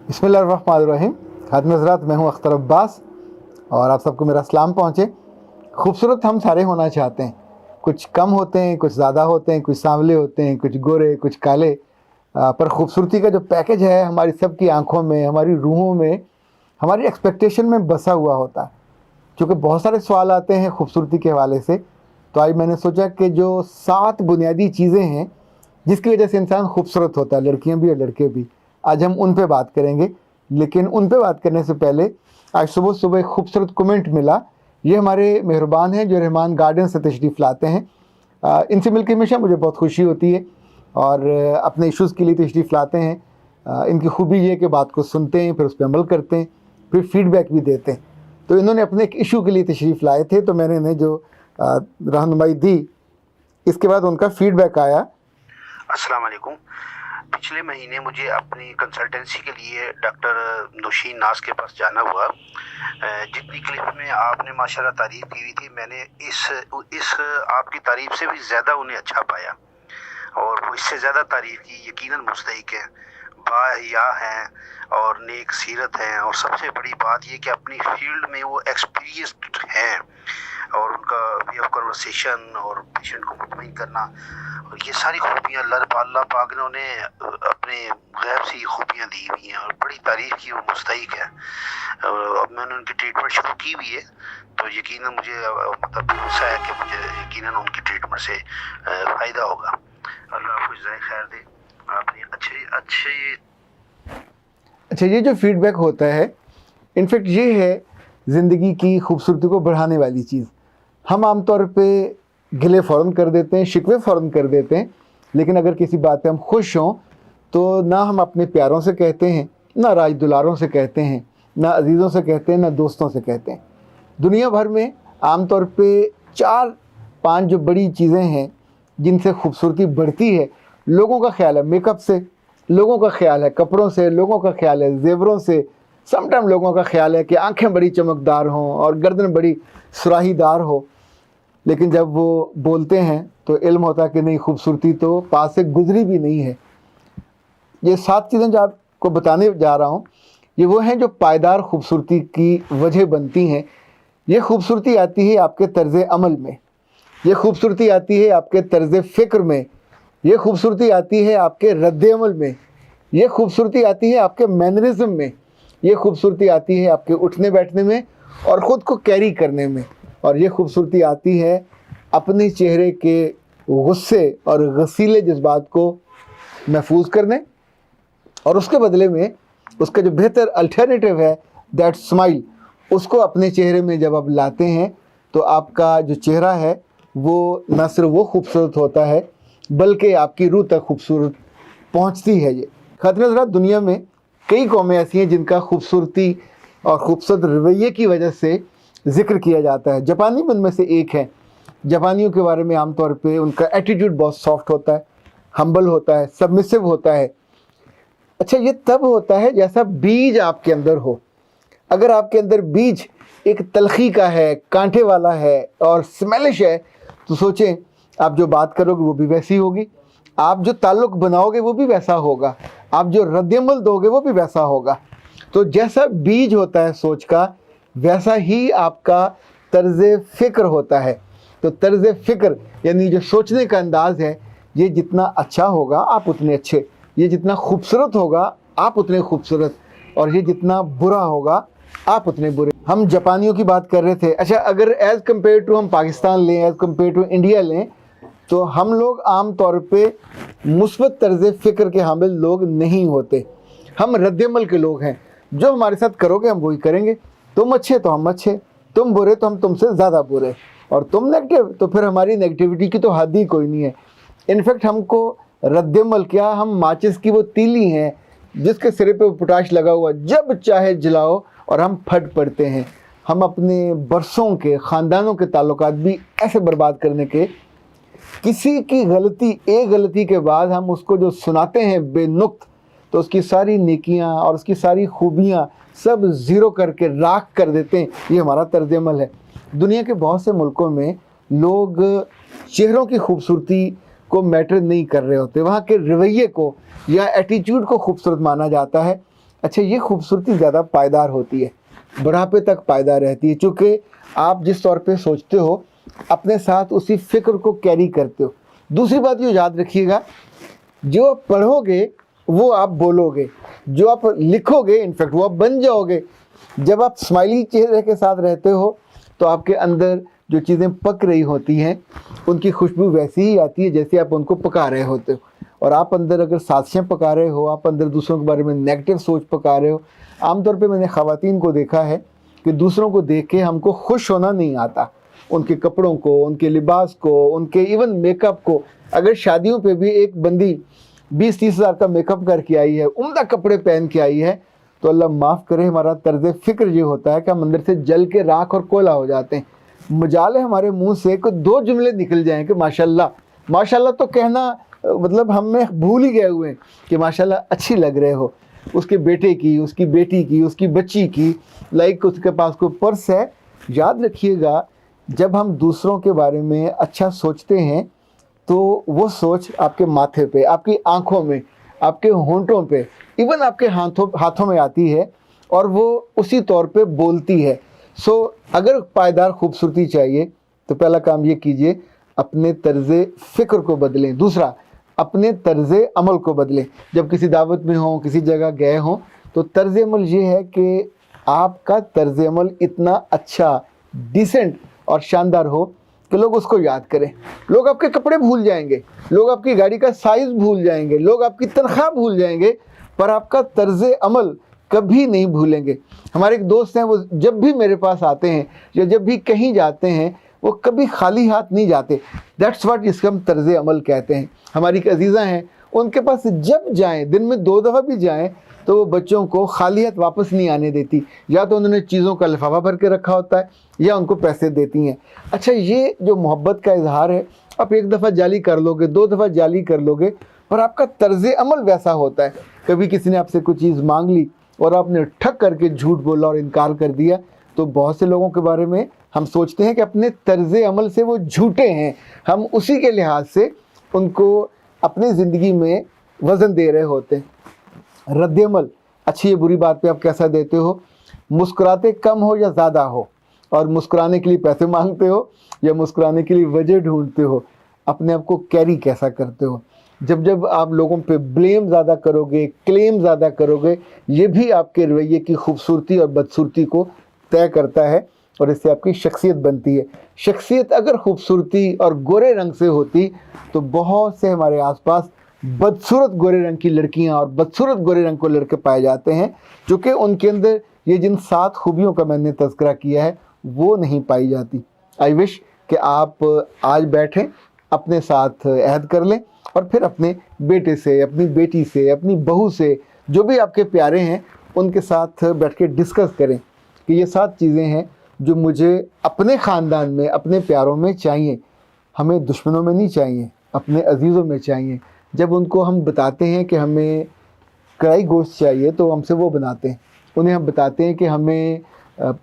बिस्मिल्लाहिर्रहमानिर्रहीम। खातिन हज़रात, मैं हूं अख्तर अब्बास और आप सबको मेरा सलाम पहुंचे। खूबसूरत हम सारे होना चाहते हैं, कुछ कम होते हैं, कुछ ज़्यादा होते हैं, कुछ सांवले होते हैं, कुछ गोरे, कुछ काले। पर खूबसूरती का जो पैकेज है हमारी सब की आँखों में, हमारी रूहों में, हमारी एक्सपेक्टेशन में बसा हुआ होता है। क्योंकि बहुत सारे सवाल आते हैं खूबसूरती के हवाले से, तो आज मैंने सोचा कि जो 7 बुनियादी चीज़ें हैं जिसकी वजह से इंसान खूबसूरत होता है, लड़कियां भी और लड़के भी, आज हम उन पे बात करेंगे। लेकिन उन पे बात करने से पहले आज सुबह सुबह एक खूबसूरत कमेंट मिला। ये हमारे मेहरबान हैं जो रहमान गार्डन से तशरीफ़ लाते हैं। इनसे मिलकर हमेशा मुझे बहुत खुशी होती है और अपने इश्यूज़ के लिए तशरीफ़ लाते हैं। इनकी खूबी ये कि बात को सुनते हैं, फिर उस पर अमल करते हैं, फिर फीडबैक भी देते हैं। तो इन्होंने अपने एक इशू के लिए तशरीफ़ लाए थे, तो मैंने इन्हें जो रहनुमाई दी, इसके बाद उनका फीडबैक आया। अस्सलाम वालेकुम। पिछले महीने मुझे अपनी कंसल्टेंसी के लिए डॉक्टर नौशीन नाज के पास जाना हुआ। जितनी क्लिप में आपने माशाल्लाह तारीफ़ की हुई थी, मैंने इस आपकी तारीफ़ से भी ज़्यादा उन्हें अच्छा पाया और वो इससे ज़्यादा तारीफ़ की यकीनन मुस्तहिक है, बाहया हैं और नेक सीरत हैं, और सबसे बड़ी बात ये कि अपनी फील्ड में वो एक्सपीरियंस्ड हैं और उनका वे ऑफ कन्वर्सेशन और पेशेंट को मुतमईन करना, और ये सारी खूबियाँ अल्लाह पाक ने उन्हें अपने गैब से खूबियाँ दी हुई हैं और बड़ी तारीफ़ की, वो मुस्तहिक है। अब मैंने उनकी ट्रीटमेंट शुरू की हुई है, तो यकीनन मुझे मतलब भरोसा है कि मुझे यकीनन उनकी ट्रीटमेंट से फ़ायदा होगा। अल्लाह आपको जज़ाए खैर दे। आपने अच्छा, ये जो फीडबैक होता है, इनफैक्ट ये है ज़िंदगी की खूबसूरती को बढ़ाने वाली चीज़। हम आमतौर पे गिले फ़ौरन कर देते हैं, शिकवे फ़ौरन कर देते हैं, लेकिन अगर किसी बात पे हम खुश हों तो ना हम अपने प्यारों से कहते हैं, ना राज दुलारों से कहते हैं, ना अजीज़ों से कहते हैं, ना दोस्तों से कहते हैं। दुनिया भर में आमतौर पे 4-5 जो बड़ी चीज़ें हैं जिनसे खूबसूरती बढ़ती है। लोगों का ख्याल है मेकअप से, लोगों का ख्याल है कपड़ों से, लोगों का ख्याल है ज़ेवरों से, समटाइम लोगों का ख्याल है कि आंखें बड़ी चमकदार हों और गर्दन बड़ी सुराहीदार हो। लेकिन जब वो बोलते हैं तो इल्म होता है कि नहीं, खूबसूरती तो पास से गुजरी भी नहीं है। ये 7 चीज़ें जो आपको बताने जा रहा हूँ, ये वो हैं जो पायदार खूबसूरती की वजह बनती हैं। ये खूबसूरती आती है आपके तर्ज़ अमल में, ये खूबसूरती आती है आपके तर्ज़ फ़िक्र में, ये खूबसूरती आती है आपके रद्द अमल में, ये खूबसूरती आती है आपके मैनरिज़म में, ये खूबसूरती आती है आपके उठने बैठने में और ख़ुद को कैरी करने में, और ये खूबसूरती आती है अपने चेहरे के गुस्से और गसीले जज्बात को महफूज करने, और उसके बदले में उसका जो बेहतर अल्टरनेटिव है दैट स्माइल, उसको अपने चेहरे में जब आप लाते हैं तो आपका जो चेहरा है वो न सिर्फ वो खूबसूरत होता है बल्कि आपकी रूह तक खूबसूरत पहुंचती है। ये खातिन हज़रात, दुनिया में कई कौमें ऐसी हैं जिनका खूबसूरती और खूबसूरत रवैये की वजह से ज़िक्र किया जाता है। जापानी भी उनमें से एक है। जापानियों के बारे में आमतौर पे उनका एटीट्यूड बहुत सॉफ्ट होता है, हम्बल होता है, सबमिसिव होता है। अच्छा, ये तब होता है जैसा बीज आपके अंदर हो। अगर आपके अंदर बीज एक तलखी का है, कांटे वाला है और स्मेलिश है, तो सोचें आप जो बात करोगे वो भी वैसी होगी, आप जो ताल्लुक़ बनाओगे वो भी वैसा होगा, आप जो रद्दअमल दोगे वो भी वैसा होगा। तो जैसा बीज होता है सोच का, वैसा ही आपका तर्ज़ फ़िक्र होता है। तो तर्ज़ फ़िक्र यानी जो सोचने का अंदाज़ है, ये जितना अच्छा होगा आप उतने अच्छे, ये जितना खूबसूरत होगा आप उतने खूबसूरत, और ये जितना बुरा होगा आप उतने बुरे। हम जापानियों की बात कर रहे थे। अच्छा, अगर एज़ कम्पेयर टू हम पाकिस्तान लें, एज़ कम्पेयर टू इंडिया लें, तो हम लोग आम तौर पे मुस्बत तर्ज़ फ़िक्र के हामिल लोग नहीं होते। हम रद्दअमल के लोग हैं। जो हमारे साथ करोगे हम वही करेंगे। तुम अच्छे तो हम अच्छे, तुम बुरे तो हम तुमसे ज़्यादा बुरे, और तुम नेगेटिव तो फिर हमारी नेगेटिविटी की तो हद ही कोई नहीं है। इनफैक्ट हमको रद्दअमल क्या, हम माचिस की वो तीली हैं जिसके सिरे पे पोटाश लगा हुआ, जब चाहे जलाओ और हम फट पड़ते हैं। हम अपने बरसों के ख़ानदानों के ताल्लुकात भी ऐसे बर्बाद करने के, किसी की गलती, एक गलती के बाद हम उसको जो सुनाते हैं बेनुक्त, तो उसकी सारी नेकियां और उसकी सारी खूबियां सब ज़ीरो करके राख कर देते हैं। ये हमारा तर्ज़ अमल है। दुनिया के बहुत से मुल्कों में लोग चेहरों की खूबसूरती को मैटर नहीं कर रहे होते, वहाँ के रवैये को या एटीट्यूड को खूबसूरत माना जाता है। अच्छा, ये खूबसूरती ज़्यादा पायदार होती है, बुढ़ापे तक पायदार रहती है, चूँकि आप जिस तौर पे सोचते हो अपने साथ उसी फिक्र को कैरी करते हो। दूसरी बात ये याद रखिएगा, जो आप पढ़ोगे वो आप बोलोगे, जो आप लिखोगे इनफैक्ट वो आप बन जाओगे। जब आप स्माइली चेहरे के साथ रहते हो तो आपके अंदर जो चीज़ें पक रही होती हैं उनकी खुशबू वैसी ही आती है जैसे आप उनको पका रहे होते हो। और आप अंदर अगर साजिशें पका रहे हो, आप अंदर दूसरों के बारे में नेगेटिव सोच पका रहे हो। आमतौर पे मैंने ख़वातीन को देखा है कि दूसरों को देख के हमको खुश होना नहीं आता, उनके कपड़ों को, उनके लिबास को, उनके इवन मेकअप को। अगर शादियों पे भी एक बंदी 20-30 हज़ार का मेकअप करके आई है, उम्दा कपड़े पहन के आई है, तो अल्लाह माफ़ करे हमारा तर्ज फ़िक्र ये होता है कि हम अंदर से जल के राख और कोयला हो जाते हैं। मजाल है हमारे मुंह से कोई 2 जुमले निकल जाएं कि माशाल्लाह। माशाल्लाह तो कहना मतलब हमें भूल ही गए हुए हैं कि माशाल्लाह अच्छी लग रहे हो। उसके बेटे की, उसकी बेटी की, उसकी बच्ची की, लाइक उसके पास कोई पर्स है। याद रखिएगा, जब हम दूसरों के बारे में अच्छा सोचते हैं तो वो सोच आपके माथे पे, आपकी आंखों में, आपके होंठों पे, इवन आपके हाथों में आती है और वो उसी तौर पे बोलती है। सो अगर पायदार खूबसूरती चाहिए तो पहला काम ये कीजिए, अपने तर्ज़े फ़िक्र को बदलें। दूसरा, अपने तर्ज़े अमल को बदलें। जब किसी दावत में हों, किसी जगह गए हों, तो तर्ज़ अमल ये है कि आपका तर्ज़ अमल इतना अच्छा, डिसेंट और शानदार हो कि लोग उसको याद करें। लोग आपके कपड़े भूल जाएंगे, लोग आपकी गाड़ी का साइज़ भूल जाएंगे, लोग आपकी तनख्वाह भूल जाएंगे, पर आपका तर्ज़ अमल कभी नहीं भूलेंगे। हमारे एक दोस्त हैं, वो जब भी मेरे पास आते हैं या जब भी कहीं जाते हैं वो कभी खाली हाथ नहीं जाते। दैट्स व्हाट इसका हम तर्ज़ अमल कहते हैं। हमारी एक अजीज़ा हैं, उनके पास जब जाएं, दिन में 2 दफ़ा भी जाएं, तो वो बच्चों को खाली हाथ वापस नहीं आने देती। या तो उन्होंने चीज़ों का लिफाफा भर के रखा होता है या उनको पैसे देती हैं। अच्छा, ये जो मोहब्बत का इजहार है, आप 1 दफ़ा जाली कर लोगे, 2 दफ़ा जाली कर लोगे, पर आपका तर्ज़ अमल वैसा होता है। कभी किसी ने आपसे कुछ चीज़ मांग ली और आपने ठक करके झूठ बोला और इनकार कर दिया, तो बहुत से लोगों के बारे में हम सोचते हैं कि अपने तर्ज़ अमल से वो झूठे हैं, हम उसी के लिहाज से उनको अपनी ज़िंदगी में वज़न दे रहे होते हैं। रद्द अमल, अच्छी या बुरी बात पे आप कैसा देते हो? मुस्कुराते कम हो या ज़्यादा हो, और मुस्कुराने के लिए पैसे मांगते हो या मुस्कुराने के लिए वजह ढूंढते हो? अपने आप को कैरी कैसा करते हो? जब आप लोगों पे ब्लेम ज़्यादा करोगे, क्लेम ज़्यादा करोगे, ये भी आपके रवैये की खूबसूरती और बदसूरती को तय करता है और इससे आपकी शख्सियत बनती है। शख्सियत अगर खूबसूरती और गोरे रंग से होती तो बहुत से हमारे आसपास बदसूरत गोरे रंग की लड़कियां और बदसूरत गोरे रंग को लड़के पाए जाते हैं, क्योंकि उनके अंदर ये जिन 7 खूबियों का मैंने तज़किरा किया है वो नहीं पाई जाती। आई विश कि आप आज बैठें, अपने साथ अहद कर लें और फिर अपने बेटे से, अपनी बेटी से, अपनी बहू से, जो भी आपके प्यारे हैं, उनके साथ बैठ के डिस्कस करें कि ये 7 चीज़ें हैं जो मुझे अपने ख़ानदान में, अपने प्यारों में चाहिए। हमें दुश्मनों में नहीं चाहिए, अपने अजीज़ों में चाहिए। जब उनको हम बताते हैं कि हमें कढ़ाई गोश्त चाहिए तो हमसे वो बनाते हैं, उन्हें हम बताते हैं कि हमें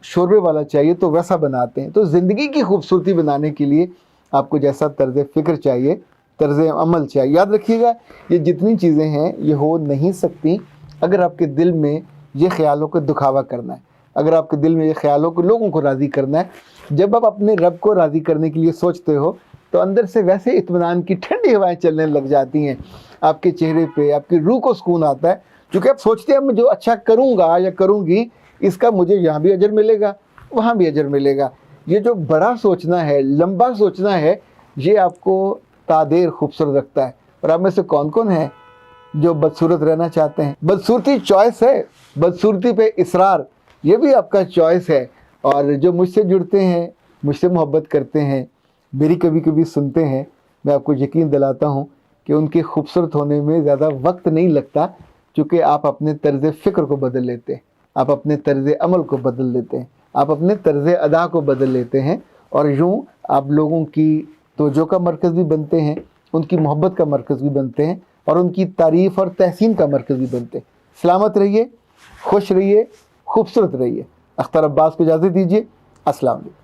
शोरबे वाला चाहिए तो वैसा बनाते हैं। तो ज़िंदगी की खूबसूरती बनाने के लिए आपको जैसा तर्ज़ फ़िक्र चाहिए, तर्ज़ अमल चाहिए। याद रखिएगा, ये जितनी चीज़ें हैं ये हो नहीं सकती अगर आपके दिल में ये ख्यालों को दुखावा करना है, अगर आपके दिल में ये ख्यालों को, लोगों को राज़ी करना है। जब आप अपने रब को राज़ी करने के लिए सोचते हो तो अंदर से वैसे इत्मीनान की ठंडी हवाएं चलने लग जाती हैं, आपके चेहरे पे, आपकी रूह को सुकून आता है, क्योंकि आप सोचते हैं मैं जो अच्छा करूँगा या करूँगी इसका मुझे यहाँ भी अजर मिलेगा, वहाँ भी अजर मिलेगा। ये जो बड़ा सोचना है, लंबा सोचना है, ये आपको तादेर खूबसूरत रखता है। और आप में से कौन कौन है जो बदसूरत रहना चाहते हैं? बदसूरती चॉइस है, बदसूरती पे इसरार ये भी आपका चॉइस है। और जो मुझसे जुड़ते हैं, मुझसे मोहब्बत करते हैं, मेरी कभी कभी सुनते हैं, मैं आपको यकीन दिलाता हूँ कि उनके खूबसूरत होने में ज़्यादा वक्त नहीं लगता, क्योंकि आप अपने तर्ज़ फ़िक्र को बदल लेते हैं, आप अपने तर्ज़ अमल को बदल लेते हैं, आप अपने तर्ज़ अदा को बदल लेते हैं, और यूँ आप लोगों की तवज्जो का मरकज़ भी बनते हैं, उनकी मोहब्बत का मरकज़ भी बनते हैं, और उनकी तारीफ़ और तहसीन का मरकज़ भी बनते हैं। सलामत रहिए, खुश रहिए, खूबसूरत रहिए। अख्तर अब्बास को इजाज़त दीजिए। अस्सलाम वालेकुम।